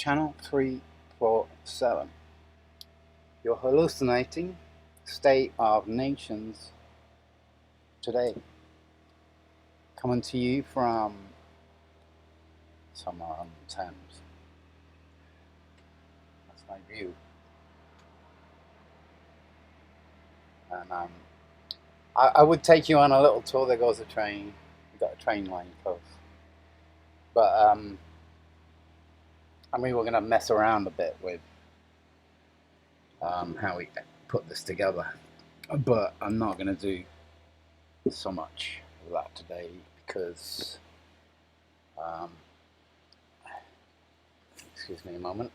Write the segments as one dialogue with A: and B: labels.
A: Channel 347. You're hallucinating state of nations today. Coming to you from somewhere on the Thames. That's my view. And I would take you on a little tour. There goes a train. We've got a train line close. But we're going to mess around a bit with how we put this together. But I'm not going to do so much of that today because, excuse me a moment.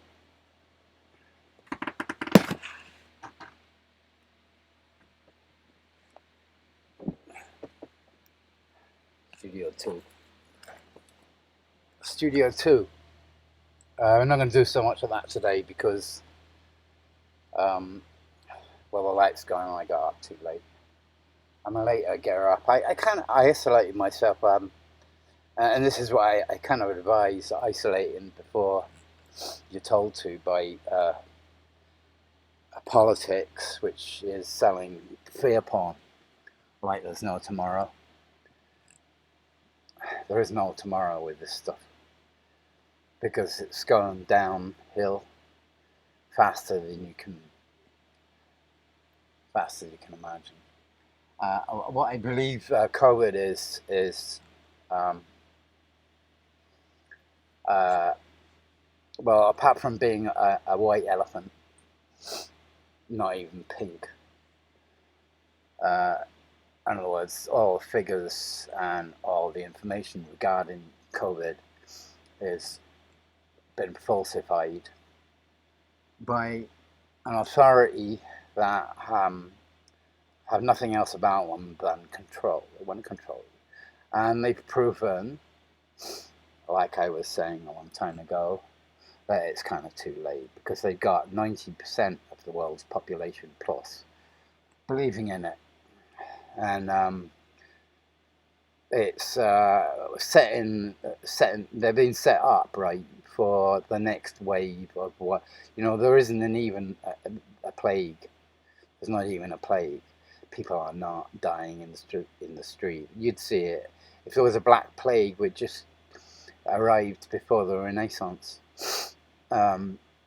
A: Studio 2. I'm not going to do so much of that today because, well, the light's going on. I got up too late. I'm a later getter up. I kind of isolated myself, and this is why I kind of advise isolating before you're told to by politics, which is selling fear porn like there's no tomorrow. There is no tomorrow with this stuff because it's going downhill faster than you can imagine. What I believe COVID is well, apart from being a white elephant, not even pink. In other words, all figures and all the information regarding COVID has been falsified by an authority that have nothing else about them than control. They want to control you. And they've proven, like I was saying a long time ago, that it's kind of too late because they've got 90% of the world's population plus believing in it. And it's they're being set up, right, for the next wave of what, there isn't even a plague. There's not even a plague. People are not dying in the street. You'd see it if there was a black plague, which just arrived before the Renaissance,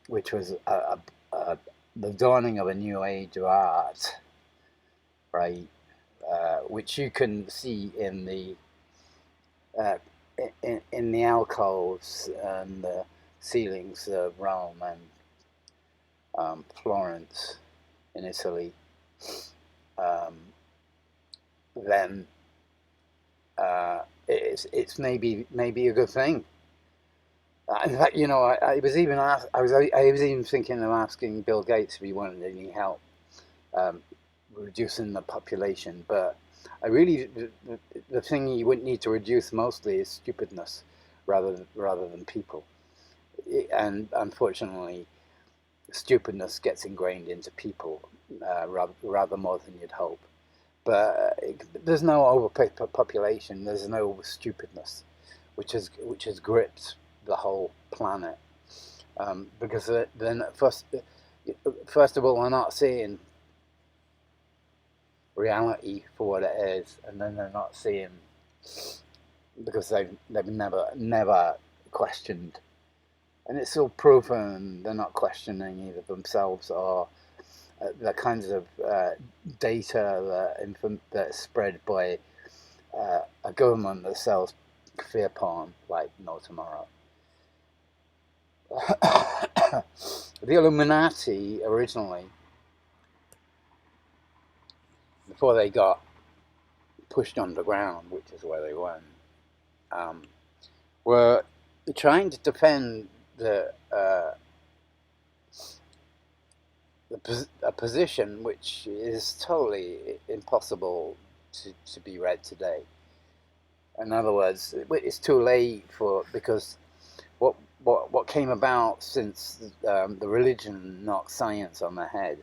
A: which was the dawning of a new age of art, right? Which you can see in the in the alcoves and the ceilings of Rome and Florence in Italy. Then it's maybe a good thing. In fact, I was even thinking of asking Bill Gates if he wanted any help reducing the population, but the thing you wouldn't need to reduce mostly is stupidness rather than people. And unfortunately, stupidness gets ingrained into people rather more than you'd hope. But there's no overpopulation. There's no stupidness, which has gripped the whole planet. Because then first of all, we're not seeing reality for what it is, and then they're not seeing because they've never questioned, and it's all proven they're not questioning either themselves or the kinds of data that's spread by a government that sells fear porn like no tomorrow. The Illuminati originally, before they got pushed underground, which is where they went, were trying to defend a position which is totally impossible to be read today. In other words, it's too late because what came about since the religion knocked science on the head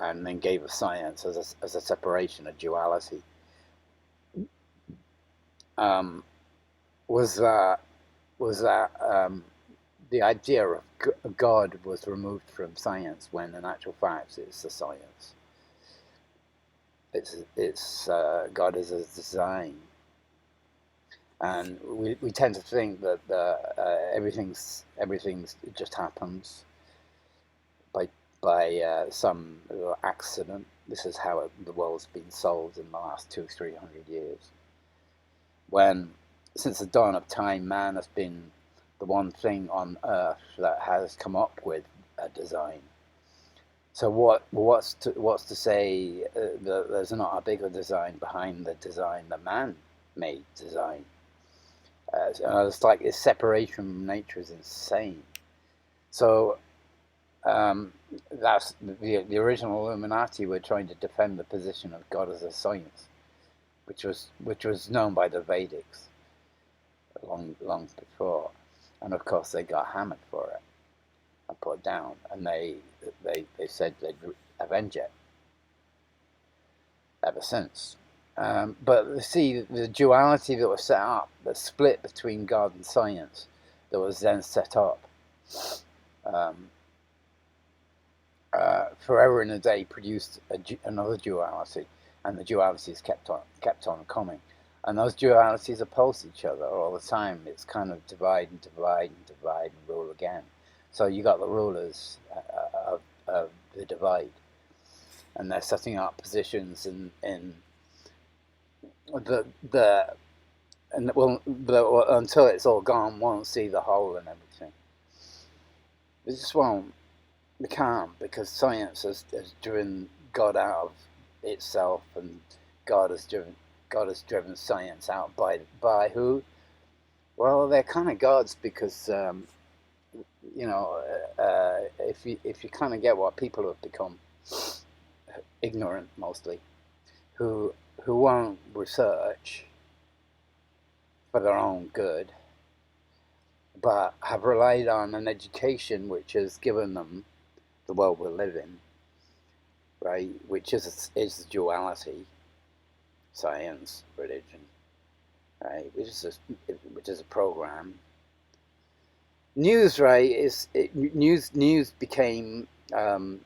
A: and then gave us science as a separation, a duality, was that the idea of God was removed from science, when in actual fact it's a science. It's God is a design, and we tend to think that everything's it just happens by some accident. This is how the world's been solved in the last 200-300 years. When since the dawn of time, man has been the one thing on Earth that has come up with a design. So what's to say that there's not a bigger design behind the design, the man-made design? It's like this separation from nature is insane. So that's the original Illuminati were trying to defend the position of God as a science, which was known by the Vedics long before, and of course they got hammered for it and put down, and they said they'd avenge it ever since. But see, the duality that was set up, the split between God and science, that was then set up forever and a day, produced another duality, and the dualities kept on coming. And those dualities oppose each other all the time. It's kind of divide and divide and divide and rule again. So you got the rulers of the divide, and they're setting up positions in until it's all gone, won't see the whole and everything. They just won't. They can't, because science has driven God out of itself, and God has driven science out by who? Well, they're kind of gods, because if you kind of get what people have become, ignorant mostly, who won't research for their own good, but have relied on an education which has given them the world we live in, right? Which is duality, science, religion, right? Which is a program. News, right? News became form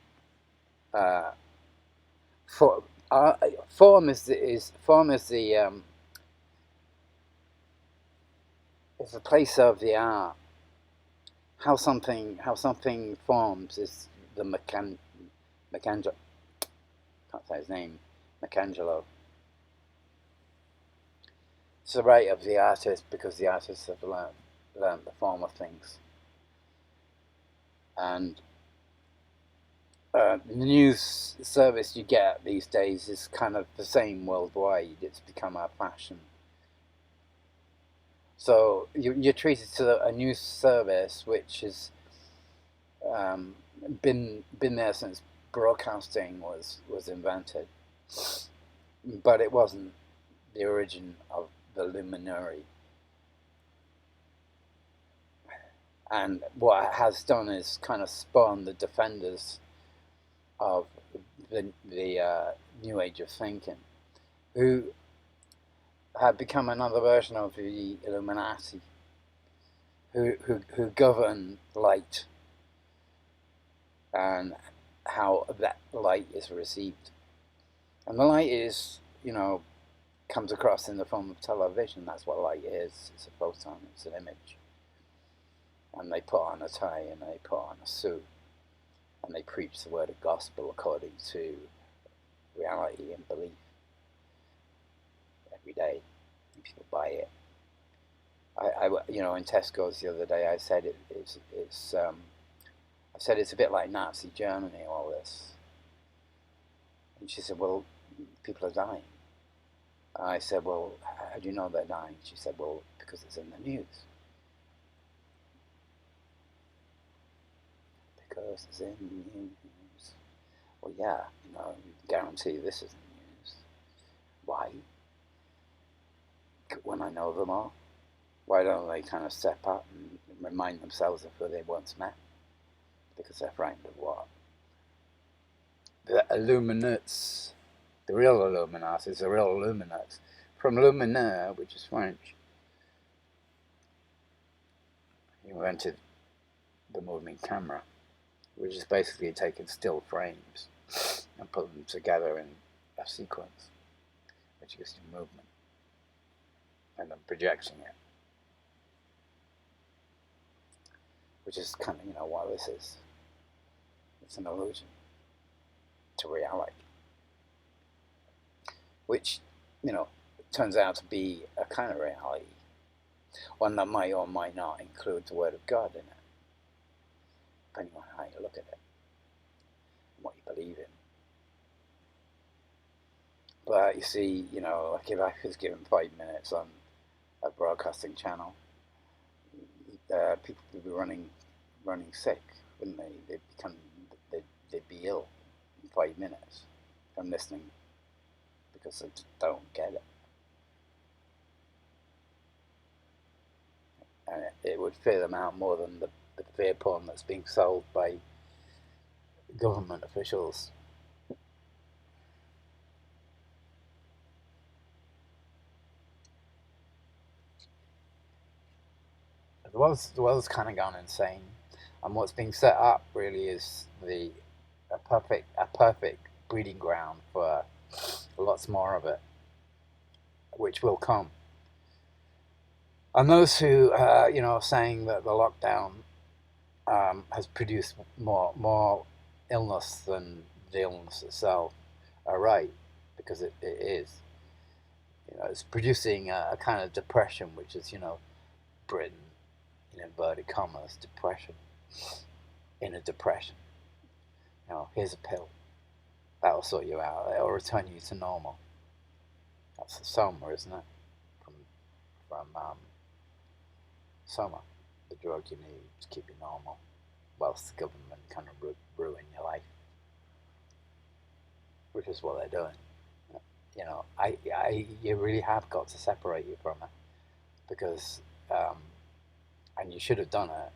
A: is the place of the art. How something forms is the Michelangelo. Can't say his name. Michelangelo. It's the right of the artist, because the artists have learned the form of things. And the news service you get these days is kind of the same worldwide. It's become a fashion. So you're treated to a news service which has been there since broadcasting was invented, but it wasn't the origin of the Luminari. And what it has done is kind of spawn the defenders of the new age of thinking, who had become another version of the Illuminati, who govern light and how that light is received. And the light is, comes across in the form of television. That's what light is. It's a photon, it's an image. And they put on a tie, and they put on a suit, and they preach the word of gospel according to reality and belief every day, and people buy it. In Tesco's the other day, I said it's a bit like Nazi Germany, all this. And she said, well, people are dying. And I said, well, how do you know they're dying? She said, well, because it's in the news. Because it's in the news. Well, yeah, guarantee this is in the news. Why? When I know them all, why don't they kind of step up and remind themselves of who they once met? Because they're frightened of what? The Illuminates, the real Illuminatis, the real Illuminates, from Luminaire, which is French. He invented the moving camera, which is basically taking still frames and putting them together in a sequence, which gives you movement, and then projecting it, which is kind of, what this is. It's an illusion to reality, which, turns out to be a kind of reality, one that might or might not include the Word of God in it, depending on how you look at it and what you believe in. But you see, like if I was given 5 minutes on a broadcasting channel, people would be running sick, wouldn't they? They'd be ill in 5 minutes from listening because they just don't get it. And it would fear them out more than the fear porn that's being sold by government officials. The world's kind of gone insane, and what's being set up really is a perfect breeding ground for lots more of it, which will come. And those who are saying that the lockdown has produced more illness than the illness itself are right, because it is. It's producing a kind of depression, which is, Britain, in inverted commas, depression in a depression. Here's a pill that'll sort you out. It'll return you to normal. That's the Soma, isn't it? From Soma, the drug you need to keep you normal, whilst the government kind of ruin your life, which is what they're doing. You really have got to separate you from it, because, and you should have done it.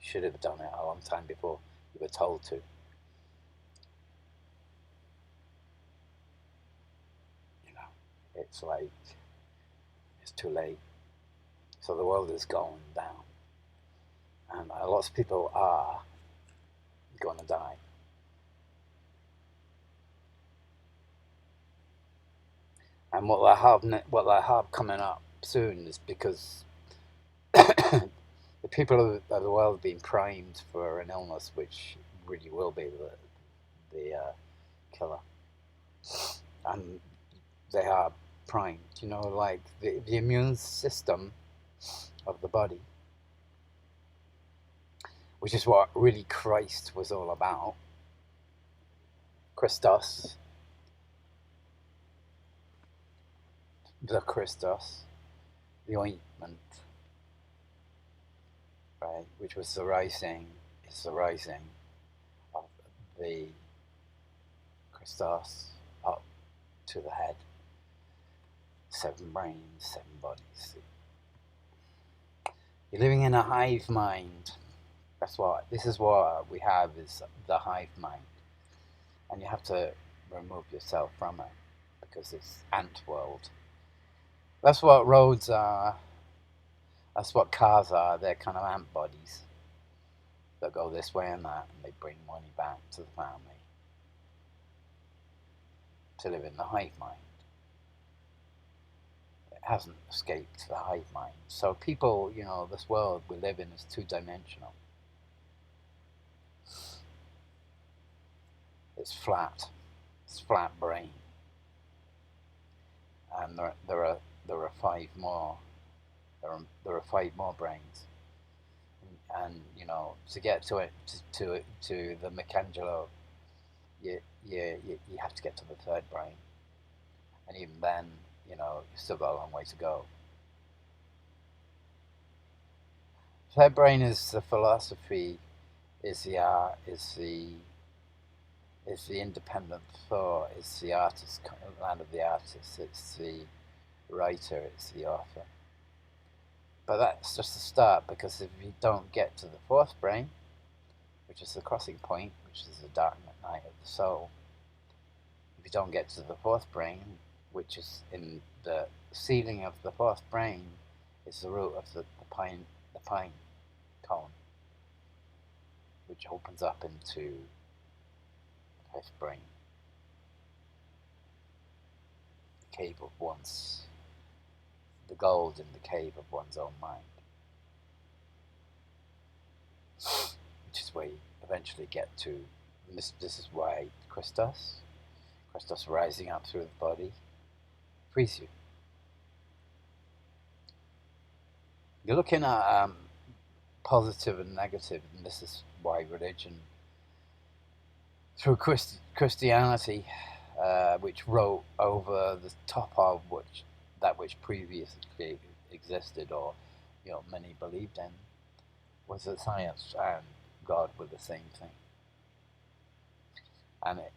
A: You should have done it a long time before you were told to. It's like it's too late. So the world is going down, and lots of people are going to die. And what they have coming up soon is because the people of the world have been primed for an illness which really will be the killer, and they are primed. Like the immune system of the body, which is what really Christ was all about. Christos, the ointment, right, which was the rising of the Christos up to the head. 7 brains, 7 bodies. You're living in a hive mind. This is what we have, is the hive mind. And you have to remove yourself from it, because it's ant world. That's what roads are. That's what cars are. They're kind of ant bodies that go this way and that, and they bring money back to the family to live in the hive mind. Hasn't escaped the hive mind. So people, this world we live in is 2-dimensional. It's flat. It's flat brain. And there are 5 more. There are 5 more brains. And to get to it, to the Michelangelo, you have to get to the 3rd brain. And even then, you've still got a long way to go. 3rd brain is the philosophy, is the art, is the independent thought, it's the artist, land of the artist, it's the writer, it's the author. But that's just a start, because if you don't get to the 4th brain, which is the crossing point, which is the dark night of the soul, if you don't get to the 4th brain, which is in the ceiling of the 4th brain, is the root of the pine cone. which opens up into the fifth brain, the cave of one's, the gold in the cave of one's own mind, which is where you eventually get to. And this is why Christos rising up through the body, frees you. You're looking at positive and negative, and this is why religion, through Christianity, which wrote over the top of which previously existed, or many believed in, was that science and God were the same thing.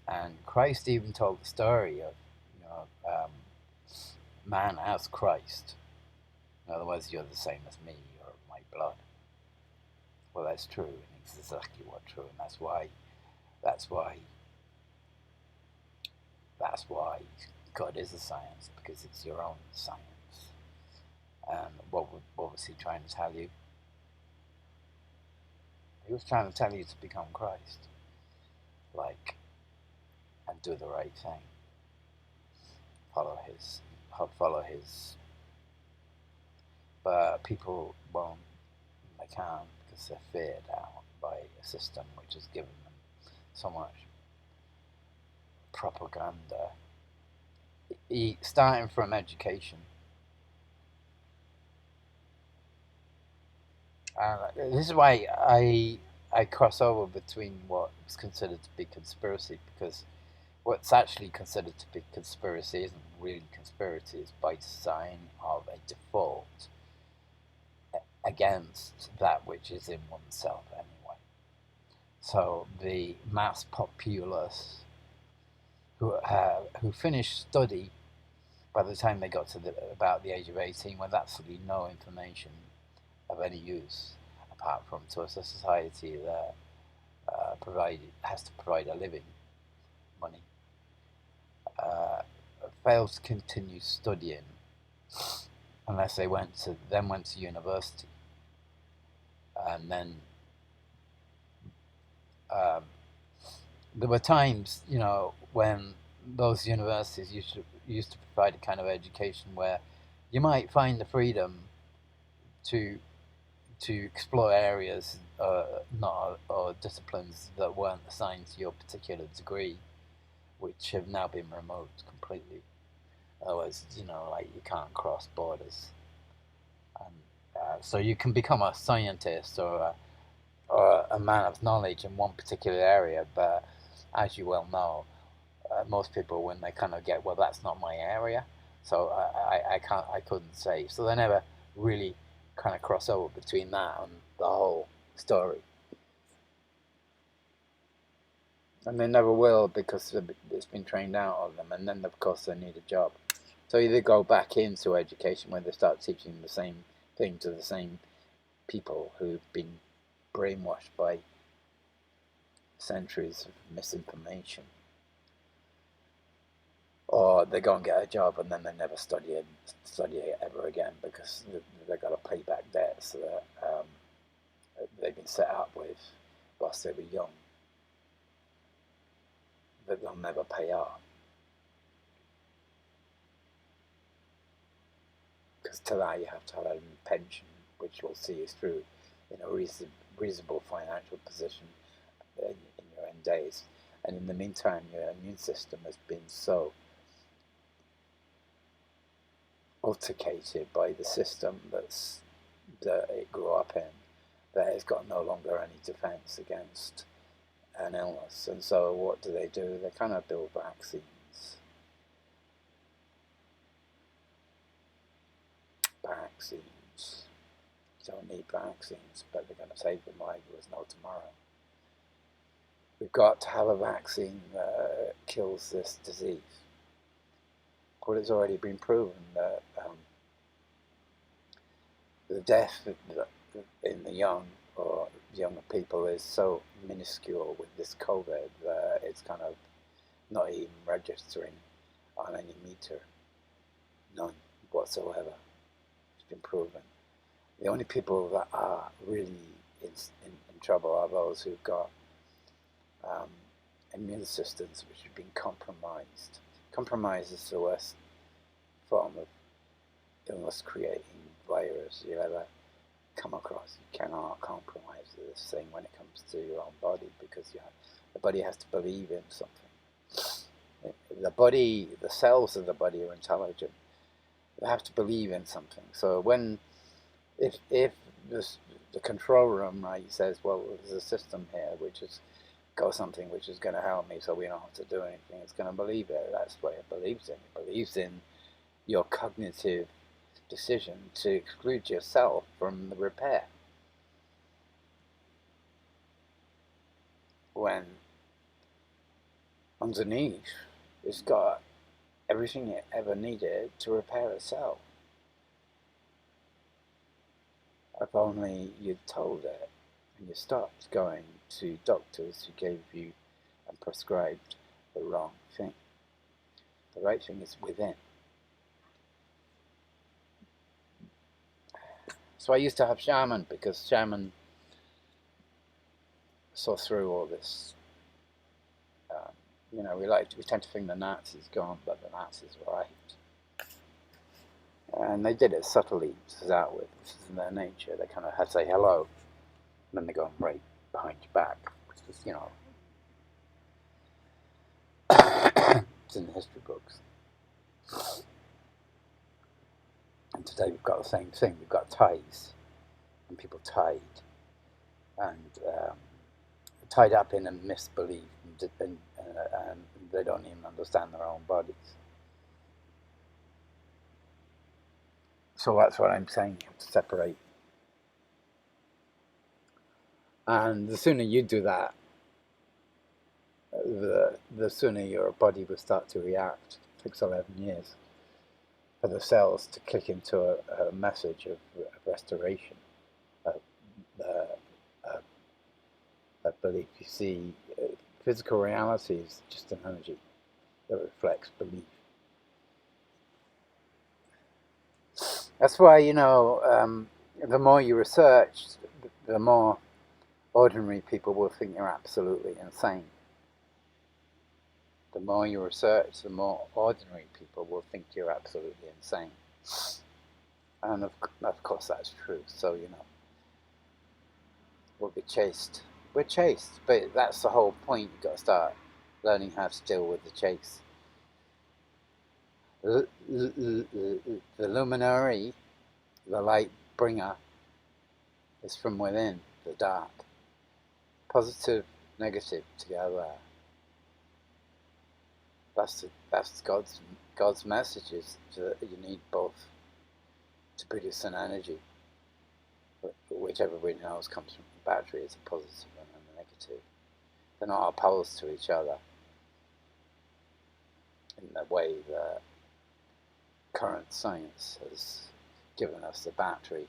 A: And Christ even told the story of man as Christ. In other words, you're the same as me, you're my blood. Well, that's true, and it's exactly what's true, and that's why God is a science, because it's your own science. And what was he trying to tell you? He was trying to tell you to become Christ, and do the right thing. Follow his. But people won't. They can't, because they're feared out by a system which has given them so much propaganda. Starting from education. This is why I cross over between what is considered to be conspiracy, because what's actually considered to be conspiracy isn't really conspiracy. It's by design of a default against that which is in oneself anyway. So the mass populace who finished study by the time they got to about the age of 18 with absolutely no information of any use, apart from to a society that has to provide a living, money, failed to continue studying unless they went to university, and then there were times, when those universities used to provide a kind of education where you might find the freedom to explore areas, or disciplines that weren't assigned to your particular degree, which have now been removed completely. Otherwise, you can't cross borders, and so you can become a scientist or a man of knowledge in one particular area, but as you well know, most people, when they kind of get, well, that's not my area, so I couldn't say. So they never really kind of cross over between that and the whole story, and they never will, because it's been trained out of them, and then of course they need a job. So either go back into education where they start teaching the same thing to the same people who've been brainwashed by centuries of misinformation, or they go and get a job and then they never study it ever again, because they've got to pay back debts that they've been set up with whilst they were young, that they'll never pay off. Because to that you have to have a pension, which will see you through in a reasonable financial position in your end days. And in the meantime, your immune system has been so altercated by the system that it grew up in, that it's got no longer any defense against an illness. And so what do? They kind of build vaccines. You don't need vaccines, but they're going to save them like there was no tomorrow. We've got to have a vaccine that kills this disease. But it's already been proven that the death in the young or younger people is so minuscule with this COVID that it's kind of not even registering on any meter. None whatsoever. It's been proven. The only people that are really in trouble are those who've got immune systems which have been compromised. Compromise is the worst form of illness-creating virus you ever come across. You cannot compromise this thing when it comes to your own body, because the body has to believe in something. The body, the cells of the body are intelligent. They have to believe in something. So if the control room, right, says, well, there's a system here which has got something which is going to help me, so we don't have to do anything, it's going to believe it. That's what it believes in. It believes in your cognitive decision to exclude yourself from the repair. When underneath it's got everything it ever needed to repair itself. If only you'd told it and you stopped going to doctors who gave you and prescribed the wrong thing. The right thing is within. So I used to have shaman, because shaman saw through all this. We tend to think the Nazis gone, but the Nazis were right. And they did it subtly to start with. This is in their nature. They kind of had to say hello, and then they go and right behind your back, which is, it's in the history books. And today we've got the same thing. We've got ties, and people tied, and tied up in a misbelief, and they don't even understand their own bodies. So that's what I'm saying, you have to separate. And the sooner you do that, the sooner your body will start to react. It takes 11 years for the cells to click into a message of restoration, a belief. You see, physical reality is just an energy that reflects belief. That's why, the more you research, the more ordinary people will think you're absolutely insane. The more you research, the more ordinary people will think you're absolutely insane. And of course that's true. So, we'll be chased. We're chased, but that's the whole point. You've got to start learning how to deal with the chase. The Luminari, the light bringer, is from within, the dark. Positive, negative together. That's God's messages. You need both to produce an energy. Whichever we know comes from the battery is a positive and a negative. They're not opposed to each other in the way that current science has given us the battery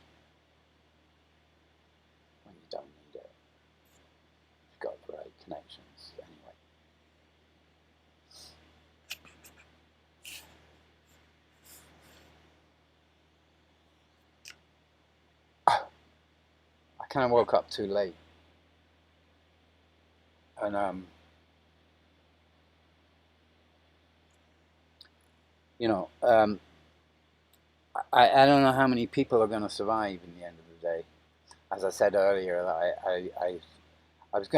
A: when you don't need it. You've got the right connections anyway. I kind of woke up too late, and I don't know how many people are going to survive in the end of the day. As I said earlier, I was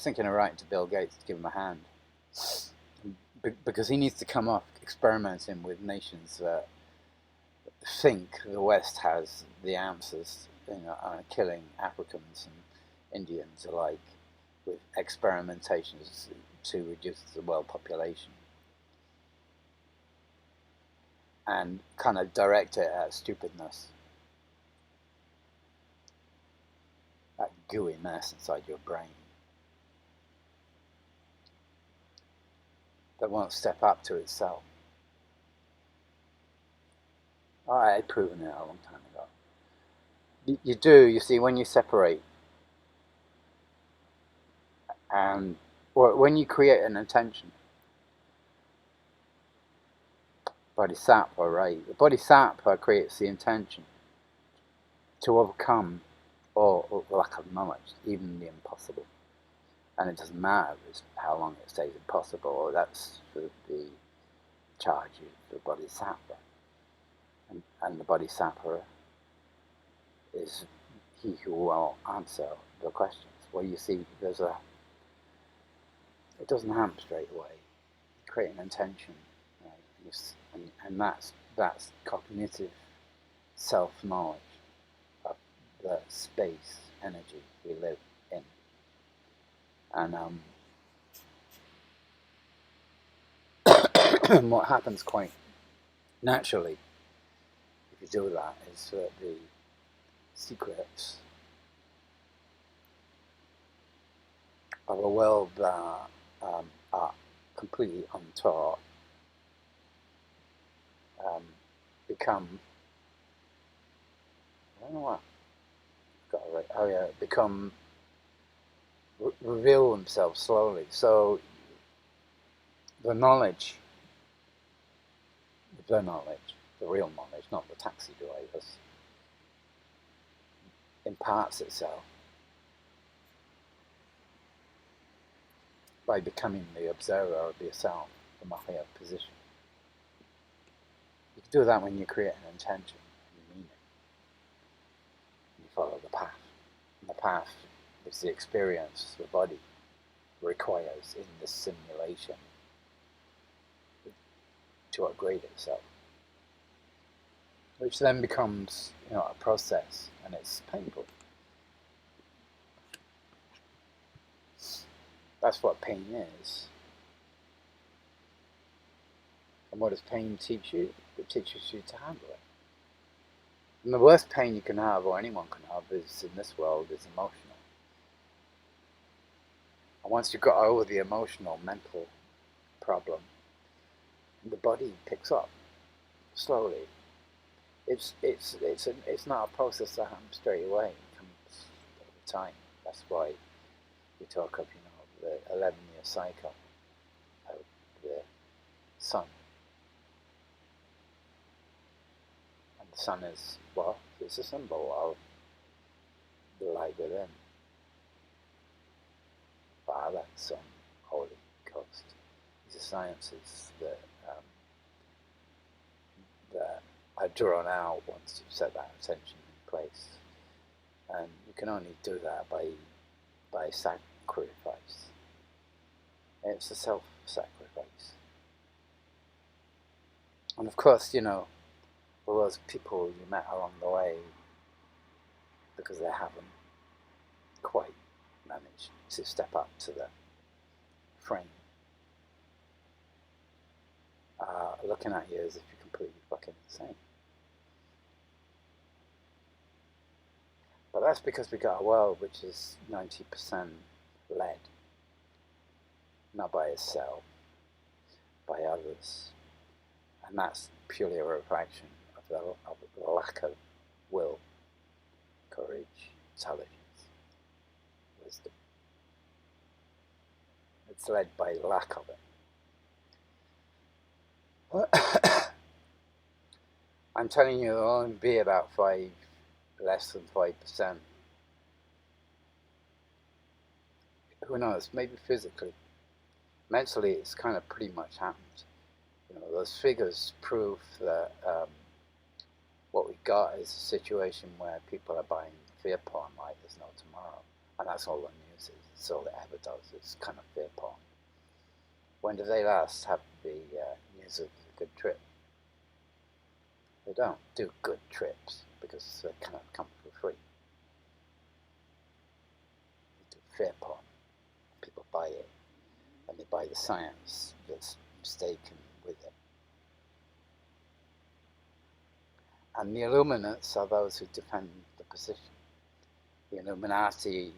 A: thinking of writing to Bill Gates to give him a hand, because he needs to come off experimenting with nations that think the West has the answers, on killing Africans and Indians alike with experimentations to reduce the world population, and kind of direct it at stupidness, that gooey mess inside your brain that won't step up to itself. I had proven it a long time ago. You do, you see, when you separate, and when you create an intention, bodhisattva, right? The bodhisattva creates the intention to overcome or lack of knowledge, even the impossible. And it doesn't matter how long it stays impossible. That's for the charge of the bodhisattva. And the bodhisattva is he who will answer the questions. Well, you see, it doesn't happen straight away. You create an intention, right? And that's cognitive self-knowledge of the space energy we live in. And what happens quite naturally if you do that is that the secrets of a world that are completely untaught become, I don't know what, got it right. Oh yeah, become reveal themselves slowly. So the knowledge, the real knowledge, not the taxi drivers, imparts itself by becoming the observer of yourself from a higher position. You can do that when you create an intention and you mean it. You follow the path. And the path is the experience the body requires in this simulation to upgrade itself, which then becomes, a process, and it's painful. That's what pain is. And what does pain teach you? It teaches you to handle it. And the worst pain you can have, or anyone can have, is in this world, is emotional. And once you've got over the emotional, mental problem, the body picks up slowly. It's not a process that happens straight away. It comes over time. That's why we talk of, the 11-year cycle of the sun. And the sun is, well, it's a symbol of the light within. Father, Son, Holy Ghost. These are sciences that are drawn out once you've set that attention in place. And you can only do that by sacrifice. It's a self-sacrifice. And of course, all those people you met along the way, because they haven't quite managed to step up to the frame, looking at you as if you're completely fucking insane. But that's because we got a world which is 90% led, not by itself, by others. And that's purely a reflection of the lack of will, courage, intelligence, wisdom. It's led by lack of it. I'm telling you, it'll only be about less than 5%. Who knows? Maybe physically. Mentally, it's kind of pretty much happened. Those figures prove that what we got is a situation where people are buying fear porn like there's no tomorrow. And that's all the news is. It's all it ever does. It's kind of fear porn. When do they last have the news of a good trip? They don't do good trips because they cannot come for free. They do fear porn. People buy it. And they buy the science that's mistaken with it. And the Illuminates are those who defend the position. The Illuminati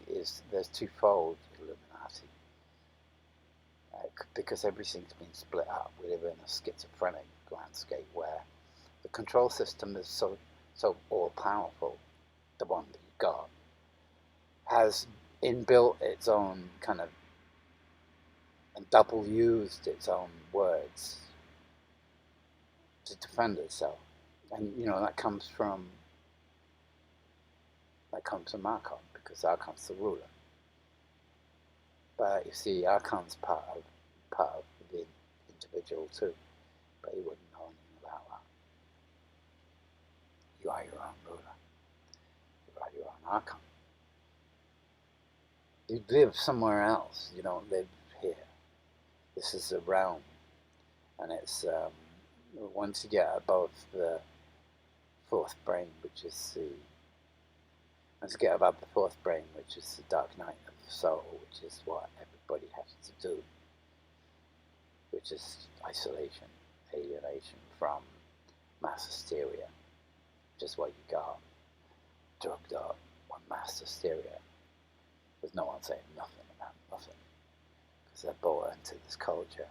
A: there's twofold Illuminati. Because everything's been split up. We live in a schizophrenic landscape where the control system is so all-powerful, the one that you've got, has inbuilt its own kind of, and double used its own words to defend itself. And that comes from that comes from Archon, because Archon's the ruler. But you see, Archon's part of the individual too, but he wouldn't know anything about that. You are your own ruler. You are your own Archon. You live somewhere else. You don't live here. This is a realm, and it's once you get above the fourth brain, which is the dark night of the soul, which is what everybody has to do, which is isolation, alienation from mass hysteria, which is what you got drugged up on mass hysteria, with no one saying nothing about nothing, because they're bought into this culture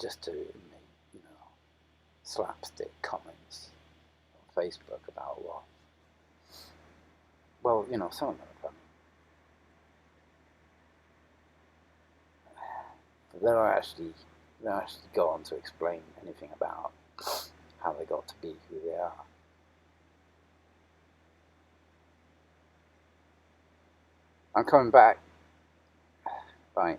A: just to make, slapstick comments on Facebook about what. Well, some of them are funny. But they don't actually go on to explain anything about how they got to be who they are. I'm coming back. Bye.